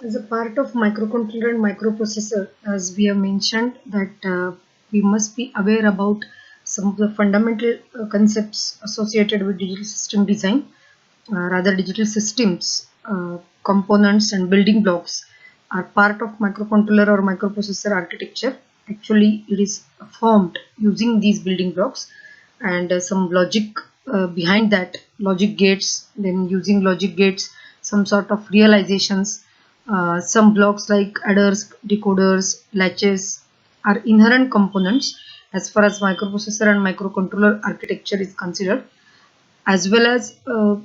As a part of microcontroller and microprocessor, as we have mentioned that we must be aware about some of the fundamental concepts associated with digital system design, rather digital systems, components and building blocks are part of microcontroller or microprocessor architecture. Actually, it is formed using these building blocks and some logic behind that, logic gates, then using logic gates, some sort of realizations, some blocks like adders, decoders, latches are inherent components as far as microprocessor and microcontroller architecture is considered, as well as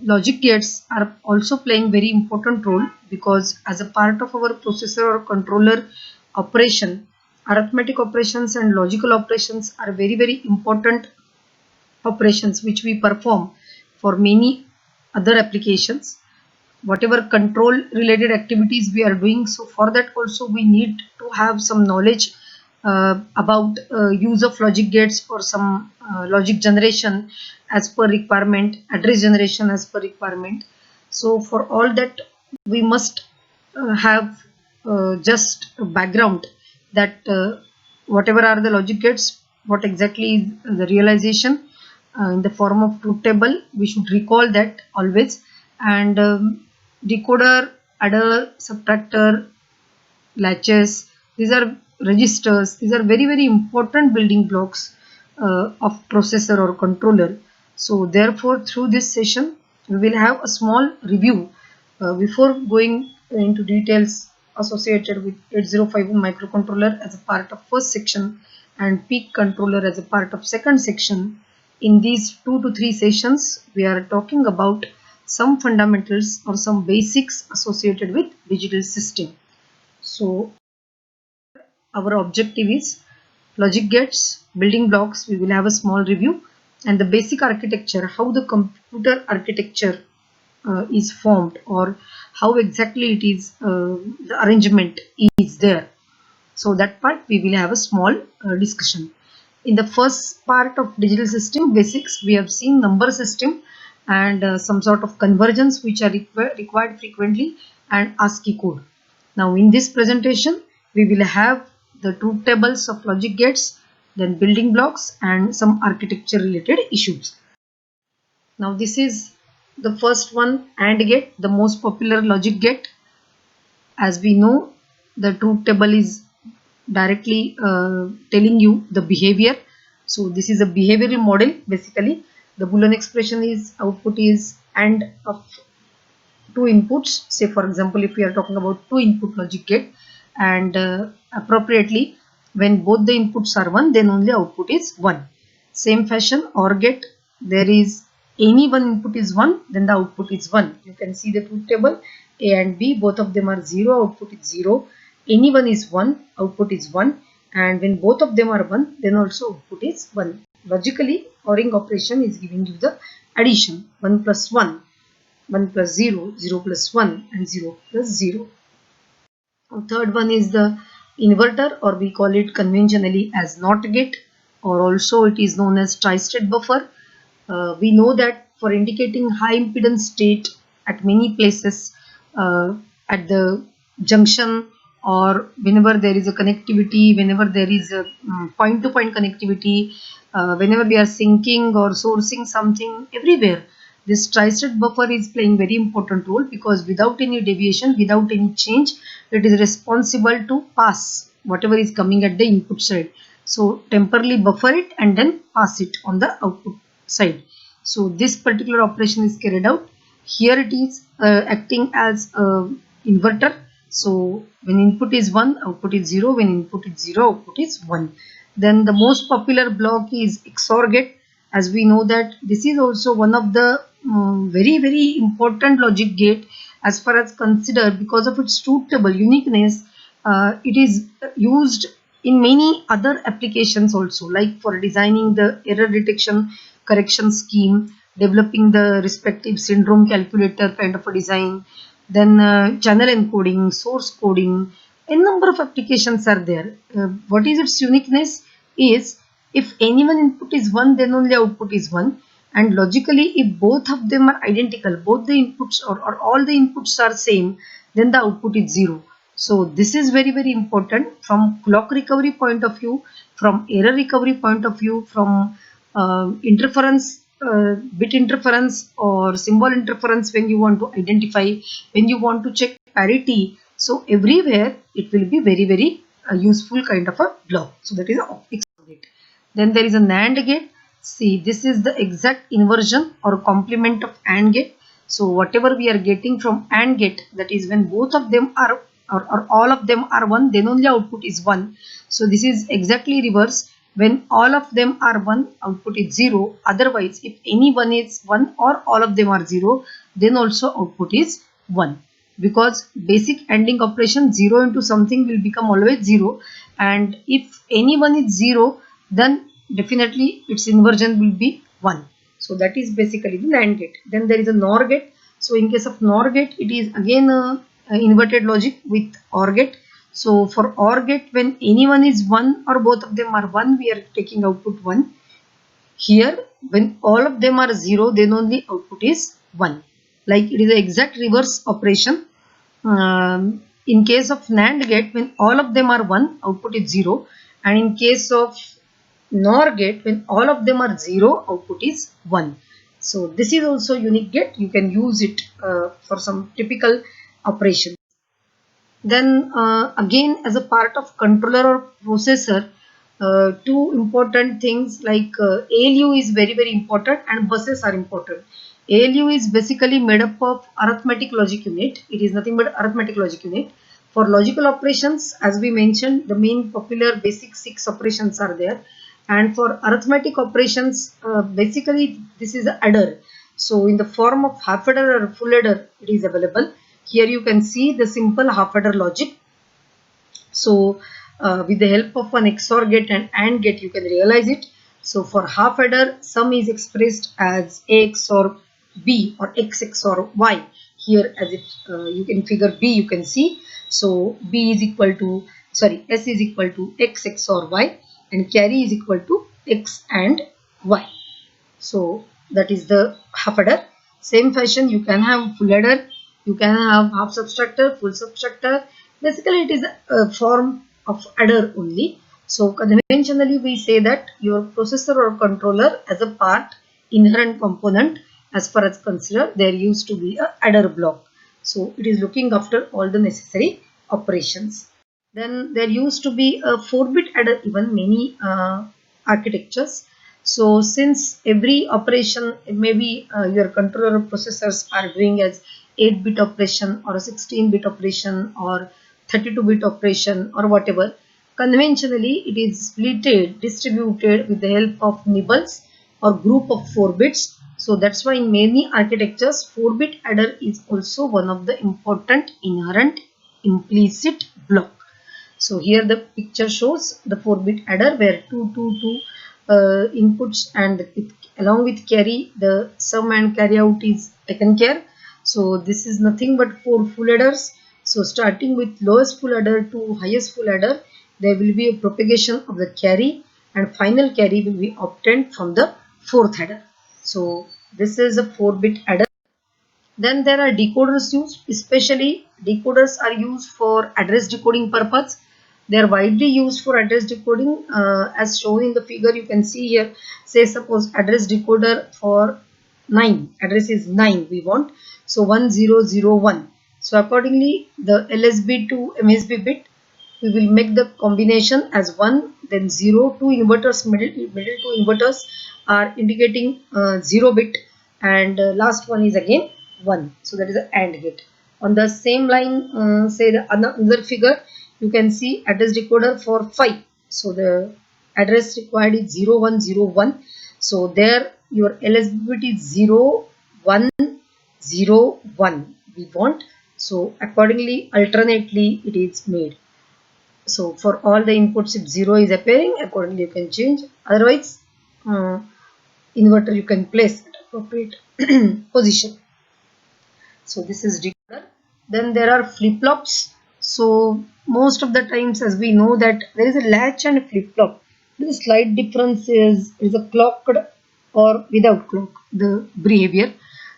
logic gates are also playing very important role because as a part of our processor or controller operation, arithmetic operations and logical operations are very important operations which we perform for many other applications, whatever control related activities we are doing. So for that also we need to have some knowledge about use of logic gates for some logic generation as per requirement, address generation as per requirement. So for all that we must have just a background that whatever are the logic gates, what exactly is the realization in the form of truth table, we should recall that always. And decoder, adder, subtractor, latches, these are registers, these are very important building blocks of processor or controller. So therefore through this session we will have a small review before going into details associated with 8051 microcontroller as a part of first section and peak controller as a part of second section. In these 2 to 3 sessions we are talking about some fundamentals or some basics associated with digital system. So our objective is logic gates, building blocks, we will have a small review, and the basic architecture, how the computer architecture is formed or how exactly it is, the arrangement is there. So that part we will have a small discussion. In the first part of digital system basics, we have seen number system and some sort of conversions which are required frequently and ASCII code. Now in this presentation, we will have the truth tables of logic gates, then building blocks and some architecture related issues. Now this is the first one, AND gate, the most popular logic gate. As we know, the truth table is directly telling you the behavior. So this is a behavioral model. Basically the Boolean expression is output is AND of two inputs. Say for example, if we are talking about two input logic gate, and appropriately when both the inputs are 1, then only output is 1. Same fashion OR gate, there is any one input is 1, then the output is 1. You can see the truth table, A and B, both of them are 0, output is 0. Any one is 1, output is 1, and when both of them are 1, then also output is 1. Logically, ORing operation is giving you the addition, 1 plus 1, 1 plus 0, 0 plus 1, and 0 plus 0. Third one is the inverter, or we call it conventionally as NOT gate, or also it is known as tri-state buffer. We know that for indicating high impedance state at many places, at the junction, or whenever there is a connectivity, whenever there is a point-to-point connectivity, whenever we are syncing or sourcing something, everywhere this tri-state buffer is playing very important role, because without any deviation, without any change, it is responsible to pass whatever is coming at the input side. So temporarily buffer it and then pass it on the output side. So this particular operation is carried out. Here it is acting as a inverter. So when input is 1, output is 0. When input is 0, output is 1. Then the most popular block is XOR gate. As we know that this is also one of the very important logic gate as far as considered, because of its truth table uniqueness. It is used in many other applications also, like for designing the error detection correction scheme, developing the respective syndrome calculator kind of a design, then channel encoding, source coding, a number of applications are there. What is its uniqueness is, if any one input is 1, then only output is 1, and logically if both of them are identical, both the inputs or all the inputs are same, then the output is 0. So this is very important from clock recovery point of view, from error recovery point of view, from interference, bit interference or symbol interference when you want to identify, when you want to check parity. So everywhere it will be very useful kind of a block. So that is a XOR gate. Then there is a NAND gate. See, this is the exact inversion or complement of AND gate. So whatever we are getting from AND gate, that is when both of them are or all of them are 1, then only output is 1. So this is exactly reverse. When all of them are 1, output is 0. Otherwise, if any one is 1 or all of them are 0, then also output is 1. Because basic ANDing operation, 0 into something will become always 0, and if any one is 0, then definitely its inversion will be 1. So that is basically the NAND gate. Then there is a NOR gate. So in case of NOR gate, it is again a inverted logic with OR gate. So for OR gate, when anyone is 1 or both of them are 1, we are taking output 1. Here, when all of them are 0, then only output is 1. Like it is the exact reverse operation. In case of NAND gate, when all of them are 1, output is 0. And in case of NOR gate, when all of them are 0, output is 1. So this is also unique gate. You can use it for some typical operation. Then again, as a part of controller or processor, two important things like ALU is very important and buses are important. ALU is basically made up of arithmetic logic unit. It is nothing but arithmetic logic unit. For logical operations, as we mentioned, the main popular basic 6 operations are there. And for arithmetic operations, basically this is an adder. So in the form of half adder or full adder, it is available. Here you can see the simple half adder logic. So with the help of an XOR gate and AND gate, you can realize it. So for half adder, sum is expressed as A XOR B or X XOR Y. Here as if you can figure B, you can see. So B is equal to, S is equal to X XOR Y, and carry is equal to X and Y. So that is the half adder. Same fashion, you can have full adder, you can have half subtractor, full subtractor. Basically, it is a form of adder only. So conventionally, we say that your processor or controller as a part, inherent component, as far as considered, there used to be a adder block. So it is looking after all the necessary operations. Then there used to be a 4-bit adder, even many architectures. So since every operation, maybe your controller processors are doing as 8-bit operation or a 16-bit operation or 32-bit operation or whatever, conventionally it is splitted, distributed with the help of nibbles or group of 4 bits. So that's why in many architectures, 4-bit adder is also one of the important inherent implicit block. So here the picture shows the 4-bit adder where 2 inputs and along with carry, the sum and carry out is taken care. So this is nothing but 4 full adders. So starting with lowest full adder to highest full adder, there will be a propagation of the carry, and final carry will be obtained from the 4th adder. So this is a 4-bit adder. Then there are decoders used, especially decoders are used for address decoding purpose. They are widely used for address decoding as shown in the figure. You can see here, say suppose address decoder for 9, address is 9 we want. So 1001. So accordingly the LSB to MSB bit, we will make the combination as 1, then 0. Two inverters, middle 2 inverters are indicating 0 bit, and last one is again 1. So that is an AND gate. On the same line, say the another figure, you can see address decoder for 5. So the address required is 0101. So there your LSB bit is 0101 we want. So accordingly, alternately it is made. So for all the inputs, if 0 is appearing, accordingly you can change. Otherwise, inverter you can place at appropriate position. So this is decoder. Then there are flip-flops. So most of the times, as we know that there is a latch and flip-flop. The slight difference is a clocked or without clock. the behavior.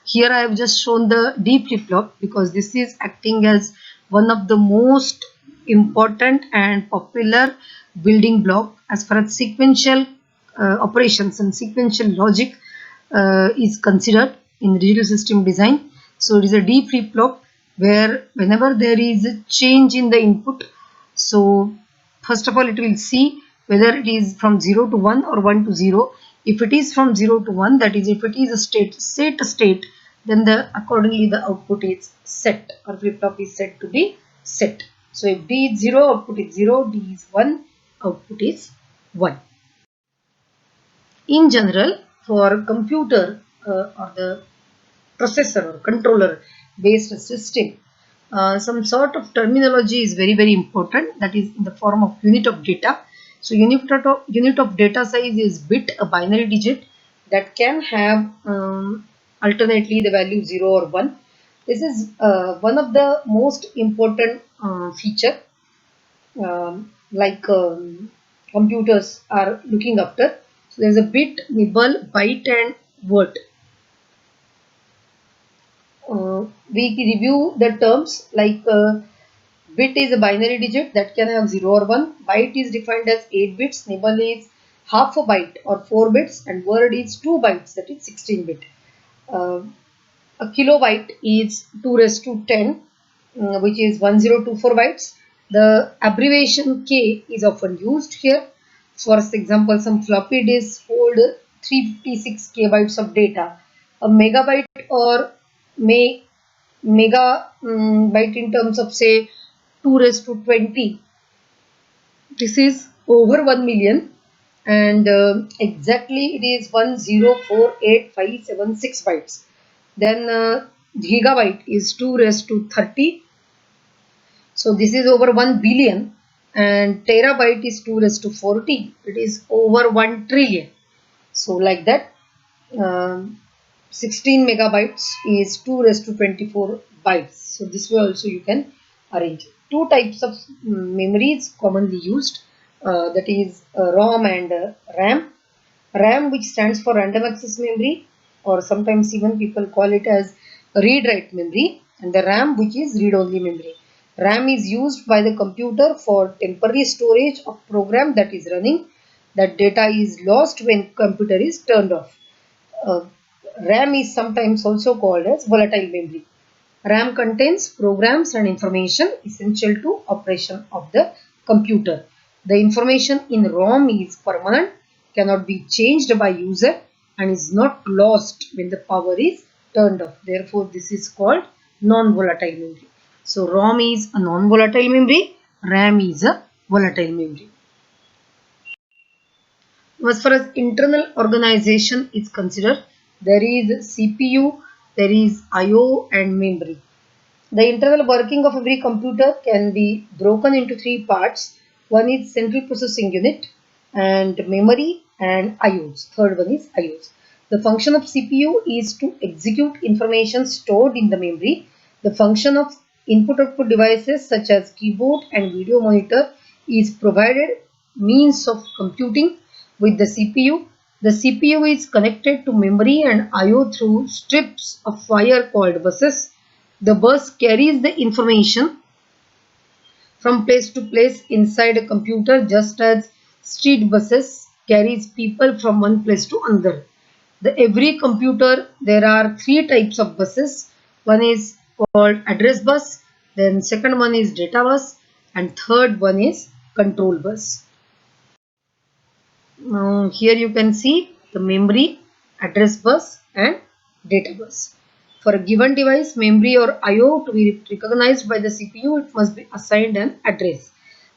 Here I have just shown the D flip-flop because this is acting as one of the most important and popular building block as far as sequential operations and sequential logic is considered in digital system design. So it is a D flip-flop where whenever there is a change in the input, so first of all it will see whether it is from 0 to 1 or 1 to 0. If it is from 0 to 1, that is if it is a state, then accordingly the output is set, or flip-flop is said to be set. So if D is 0, output is 0, D is 1, output is 1. In general, for computer or the processor or controller based system, some sort of terminology is very important, that is in the form of unit of data. So unit of data size is bit, a binary digit that can have alternately the value 0 or 1. This is one of the most important feature computers are looking after. So there is a bit, nibble, byte and word. We review the terms like bit is a binary digit that can have 0 or 1. Byte is defined as 8 bits. Nibble is half a byte or 4 bits. And word is 2 bytes, that is 16 bit. A kilobyte is 2 raised to 10, which is 1024 bytes. The abbreviation K is often used here. For example, some floppy disks hold 356 kbytes of data. A megabyte or megabyte in terms of say 2 raised to 20. This is over 1 million, and exactly it is 1048,576 bytes. Then gigabyte is 2 raised to 30. So this is over 1 billion, and terabyte is 2 raised to 40. It is over 1 trillion. So like that, 16 megabytes is 2 raised to 24 bytes. So this way also you can arrange. Two types of memories commonly used, that is ROM and RAM. RAM, which stands for random access memory, or sometimes even people call it as read-write memory, and the RAM, which is read-only memory. RAM is used by the computer for temporary storage of program that is running. That data is lost when computer is turned off. Uh, RAM is sometimes also called as volatile memory. RAM contains programs and information essential to operation of the computer. The information in ROM is permanent, cannot be changed by user, and is not lost when the power is turned off. Therefore, this is called non-volatile memory. So, ROM is a non-volatile memory, RAM is a volatile memory. As far as internal organization is considered, there is CPU, there is IO and memory. The internal working of every computer can be broken into three parts. One is central processing unit and memory and IOs. Third one is IOs. The function of CPU is to execute information stored in the memory. The function of input-output devices such as keyboard and video monitor is provided means of computing with the CPU. The CPU is connected to memory and IO through strips of wire called buses. The bus carries the information from place to place inside a computer, just as street buses carries people from one place to another. Every computer, there are three types of buses. One is called address bus, then second one is data bus, and third one is control bus. Now here you can see the memory, address bus and data bus. For a given device, memory or IO to be recognized by the CPU, it must be assigned an address.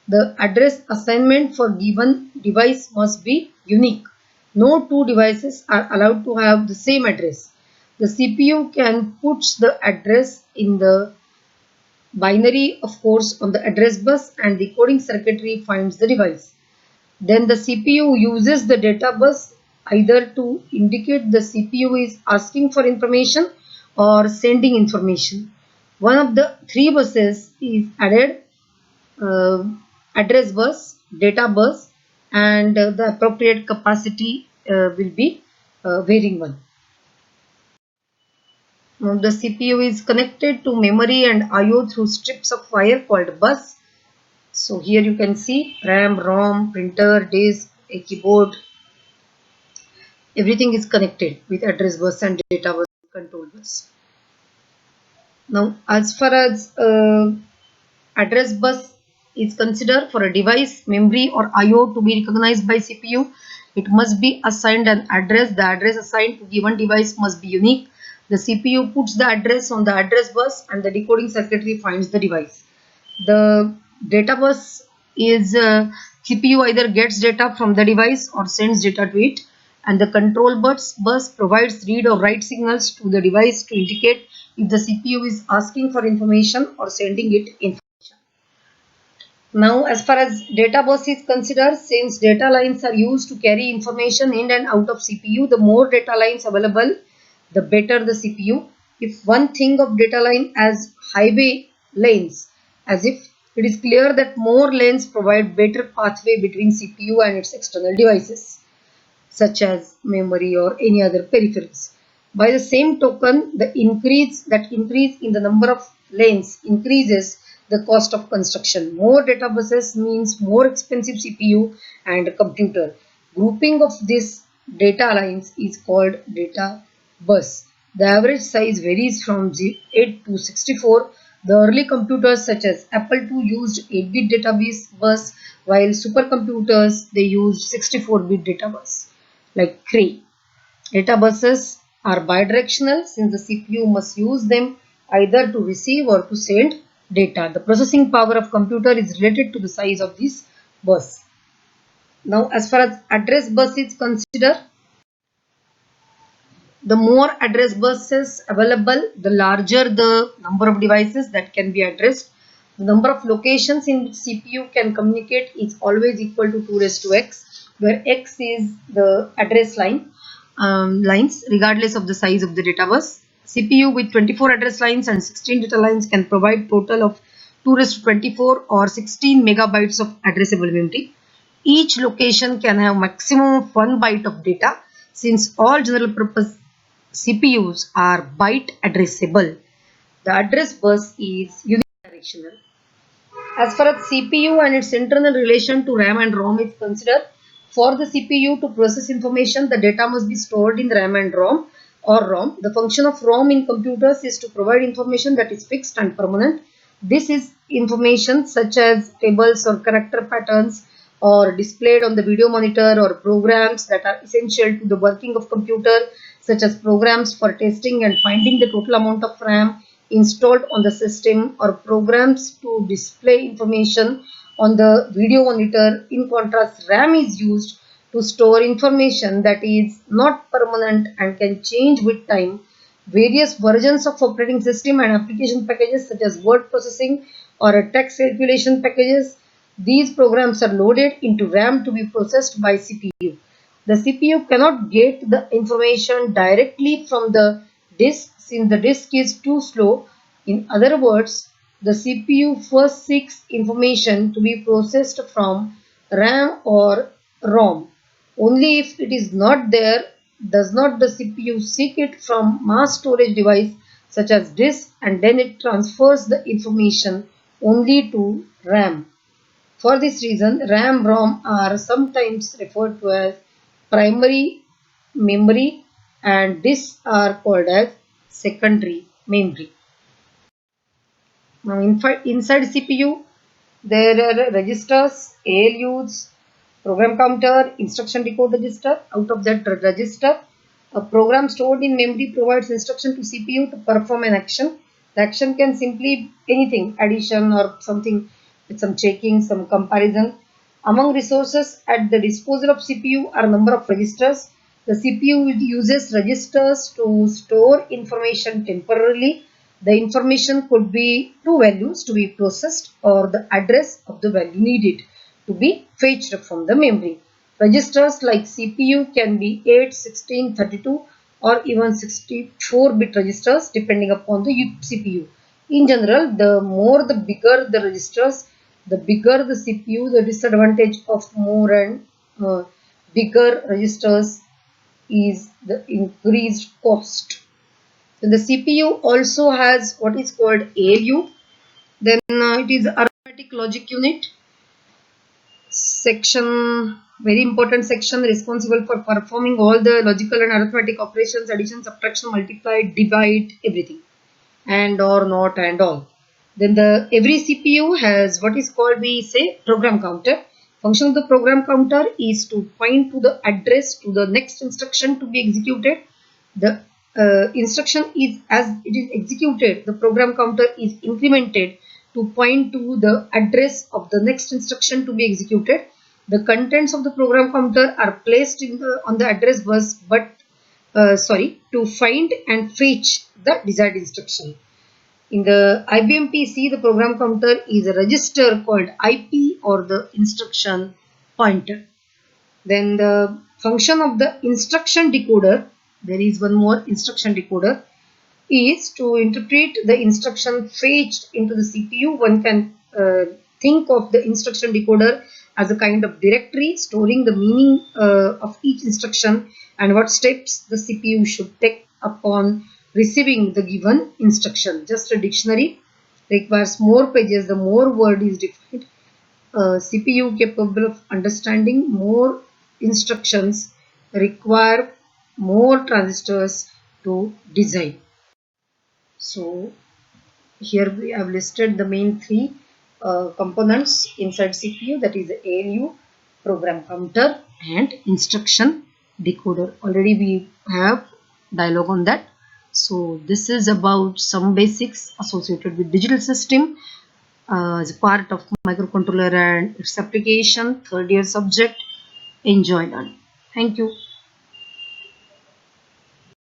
The address assignment for given device must be unique. No two devices are allowed to have the same address. The CPU can put the address in the binary, of course, on the address bus, and the coding circuitry finds the device. Then the CPU uses the data bus either to indicate the CPU is asking for information or sending information. One of the three buses is added, uh, address bus, data bus, and the appropriate capacity will be varying one. The CPU is connected to memory and I/O through strips of wire called bus. So here you can see RAM, ROM, printer, disk, a keyboard. Everything is connected with address bus and data bus, control bus. Now, as far as address bus is considered for a device, memory or I/O to be recognized by CPU, it must be assigned an address. The address assigned to given device must be unique. The CPU puts the address on the address bus and the decoding circuitry finds the device. The data bus is CPU either gets data from the device or sends data to it, and the control bus provides read or write signals to the device to indicate if the CPU is asking for information or sending it information. Now, as far as data bus is considered, since data lines are used to carry information in and out of CPU, the more data lines available, the better the CPU. If one think of data line as highway lanes, as if it is clear that more lanes provide better pathway between CPU and its external devices, such as memory or any other peripherals. By the same token, the increase in the number of lanes increases the cost of construction. More data buses means more expensive CPU and computer. Grouping of these data lines is called data bus. The average size varies from 8 to 64. The early computers such as Apple II used 8-bit database bus, while supercomputers they used 64-bit data bus like Cray. Data buses are bidirectional since the CPU must use them either to receive or to send data. The processing power of computer is related to the size of this bus. Now, as far as address bus is considered, the more address buses available, the larger the number of devices that can be addressed. The number of locations in which CPU can communicate is always equal to 2 raised to x, where x is the address lines regardless of the size of the data bus. CPU with 24 address lines and 16 data lines can provide total of 2 raised to 24 or 16 megabytes of addressable memory. Each location can have maximum of 1 byte of data since all general purpose CPUs are byte addressable. The address bus is unidirectional. As far as CPU and its internal relation to RAM and ROM is considered, for the CPU to process information, the data must be stored in RAM and ROM or ROM. The function of ROM in computers is to provide information that is fixed and permanent. This is information such as tables or character patterns or displayed on the video monitor or programs that are essential to the working of computer, such as programs for testing and finding the total amount of RAM installed on the system or programs to display information on the video monitor. In contrast, RAM is used to store information that is not permanent and can change with time. Various versions of operating system and application packages such as word processing or text calculation packages, these programs are loaded into RAM to be processed by CPU. The CPU cannot get the information directly from the disk since the disk is too slow. In other words, the CPU first seeks information to be processed from RAM or ROM. Only if it is not there does not the CPU seek it from mass storage device such as disk, and then it transfers the information only to RAM. For this reason, RAM, ROM are sometimes referred to as primary memory and disks are called as secondary memory. Now, inside CPU, there are registers, ALUs, program counter, instruction decode register. Out of that register, a program stored in memory provides instruction to CPU to perform an action. The action can simply anything, addition or something with some checking, some comparison. Among resources at the disposal of CPU are a number of registers. The CPU uses registers to store information temporarily. The information could be two values to be processed or the address of the value needed to be fetched from the memory. Registers like CPU can be 8, 16, 32 or even 64-bit registers depending upon the CPU. In general, the more the bigger the registers, the bigger the CPU. The disadvantage of more and bigger registers is the increased cost. Then the CPU also has what is called ALU. Then it is arithmetic logic unit section, very important section, responsible for performing all the logical and arithmetic operations, addition, subtraction, multiply, divide, everything, and or not and all. Then the every CPU has what is called, we say, program counter. Function of the program counter is to point to the address to the next instruction to be executed. The instruction is, as it is executed, the program counter is incremented to point to the address of the next instruction to be executed. The contents of the program counter are placed in the on the address bus, but to find and fetch the desired instruction. In the IBM PC, the program counter is a register called IP, or the instruction pointer. Then the function of the instruction decoder, there is one more instruction decoder, is to interpret the instruction fetched into the CPU. One can think of the instruction decoder as a kind of directory storing the meaning of each instruction and what steps the CPU should take upon receiving the given instruction. Just a dictionary requires more pages, the more word is defined. CPU capable of understanding more instructions require more transistors to design. So here we have listed the main three components inside CPU, that is the ALU, program counter, and instruction decoder. Already we have dialogue on that. So this is about some basics associated with digital system as a part of microcontroller and its application, third year subject. Enjoy learning. Thank you.